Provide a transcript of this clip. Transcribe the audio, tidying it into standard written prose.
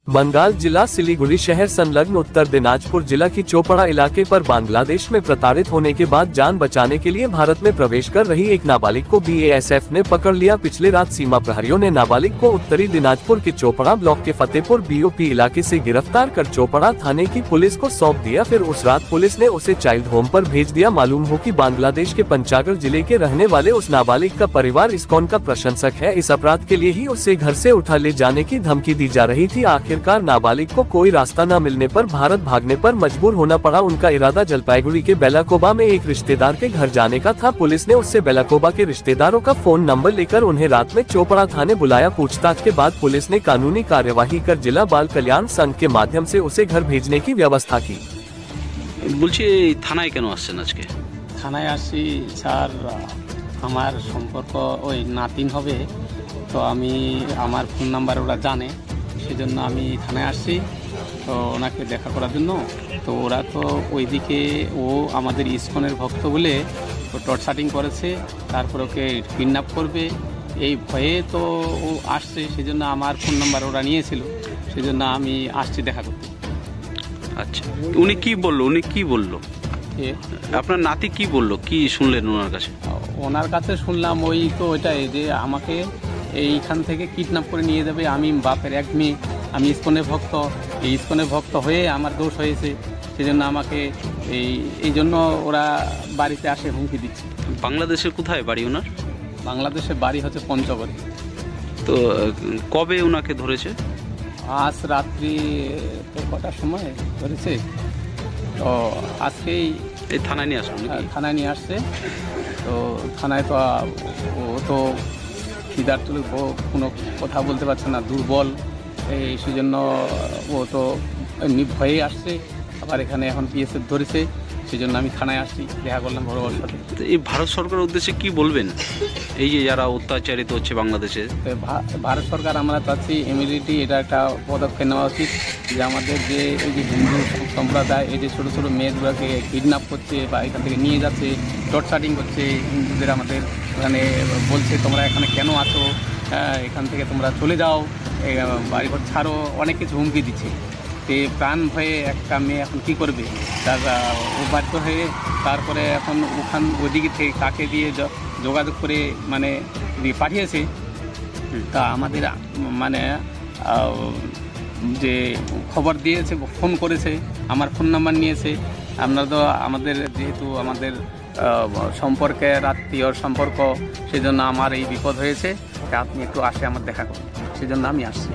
बंगाल जिला सिलीगुड़ी शहर संलग्न उत्तर दिनाजपुर जिला की चोपड़ा इलाके पर बांग्लादेश में प्रताड़ित होने के बाद जान बचाने के लिए भारत में प्रवेश कर रही एक नाबालिग को बीएसएफ ने पकड़ लिया। पिछले रात सीमा प्रहरियों ने नाबालिग को उत्तरी दिनाजपुर के चोपड़ा ब्लॉक के फतेहपुर बीओपी इलाके से गिरफ्तार कर चोपड़ा थाने की पुलिस को सौंप दिया। फिर उस रात पुलिस ने उसे चाइल्ड होम पर भेज दिया। मालूम हो कि बांग्लादेश के पंचागढ़ जिले के रहने वाले उस नाबालिग का परिवार इस्कॉन का प्रशंसक है। इस अपराध के लिए ही उसे घर से उठा ले जाने की धमकी दी जा रही थी। आखिरकार नाबालिग को कोई रास्ता न मिलने पर भारत भागने पर मजबूर होना पड़ा। उनका इरादा जलपाईगुड़ी के बेलाकोबा में एक रिश्तेदार के घर जाने का था। पुलिस ने उससे बेलाकोबा के रिश्तेदारों का फोन नंबर लेकर उन्हें रात में चोपड़ा थाने बुलाया। पूछताछ के बाद पुलिस ने कानूनी कार्यवाही कर जिला बाल कल्याण संघ के माध्यम से उसे घर भेजने की व्यवस्था की। थानाয় কেন আসছেন আজকে? থানায় আসছি স্যার, আমার সম্পর্ক ওই নাতিন হবে, তো আমি আমার ফোন নাম্বার ওরা জানে, সেজন্য আমি থানায় আসছি তো ওনাকে দেখা করার জন্য। তো ওরা তো ওইদিকে ও আমাদের ইসকনের ভক্ত বলে ও টর্চারিং করেছে, তারপর ওকে কিডন্যাপ করবে এই ভয়ে তো ও আসছে, সেজন্য আমার ফোন নাম্বার ওরা নিয়েছিল, সেজন্য আমি আসছি দেখা করতে। আচ্ছা, উনি কি বললো? আপনার নাতি কি বললো, কি শুনলেন ওনার কাছে? ওনার কাছে শুনলাম ওই তো ওইটাই যে আমাকে এইখান থেকে কিডন্যাপ করে নিয়ে যাবে। আমি বাপের এক মেয়ে, আমি ইসকনের ভক্ত, এই ইসকনের ভক্ত হয়ে আমার দোষ হয়েছে, সেজন্য আমাকে এই জন্য ওরা বাড়িতে আসে হুমকি দিচ্ছে। বাংলাদেশের কোথায় বাড়ি ওনার? বাংলাদেশের বাড়ি হচ্ছে পঞ্চগড়ে। তো কবে ওনাকে ধরেছে? আজ রাত্রি কটার সময় ধরেছে, তো আজকেই এই থানায় নিয়ে আসলো? থানায় নিয়ে আসছে। তো থানায় তো ও তো ক্ষিদার্ত, কোনো কথা বলতে পারছে না, দুর্বল, এই সেজন্য ও তো এমনি ভয়ে আসছে। আবার এখানে এখন বিএসএফ ধরেছে, সেজন্য আমি থানায় আসছি, দেখা করলাম বড় বড় সাথে। এই ভারত সরকারের উদ্দেশ্যে কি বলবেন, এই যে যারা অত্যাচারিত হচ্ছে বাংলাদেশে? ভারত সরকার আমরা চাচ্ছি ইমিডিয়েটলি এটা একটা পদক্ষেপ নেওয়া উচিত, যে আমাদের যে এই যে হিন্দু সম্প্রদায় এই যে ছোটো ছোটো মেয়েগুলোকে কিডন্যাপ করছে বা এখান থেকে নিয়ে যাচ্ছে, টর্চারিং করছে হিন্দুদের, আমাদের এখানে বলছে তোমরা এখানে কেন আছো, এখান থেকে তোমরা চলে যাও, বাড়িঘর ছাড়ো, অনেক কিছু হুমকি দিচ্ছে। তো প্রাণ ভয়ে একটা মেয়ে এখন কী করবে, তার ও বাধ্য হয়ে তারপরে এখন ওদিকে থেকে কাকে দিয়ে যোগাযোগ করে মানে পাঠিয়েছে। তা আমাদের মানে যে খবর দিয়েছে, ফোন করেছে, আমার ফোন নাম্বার নিয়েছে। আপনারা তো আমাদের যেহেতু আমাদের সম্পর্কের আত্মীয়র সম্পর্ক, সেজন্য আমার এই বিপদ হয়েছে, আপনি একটু আসে আমার দেখা করুন, সেজন্য আমি আসছি।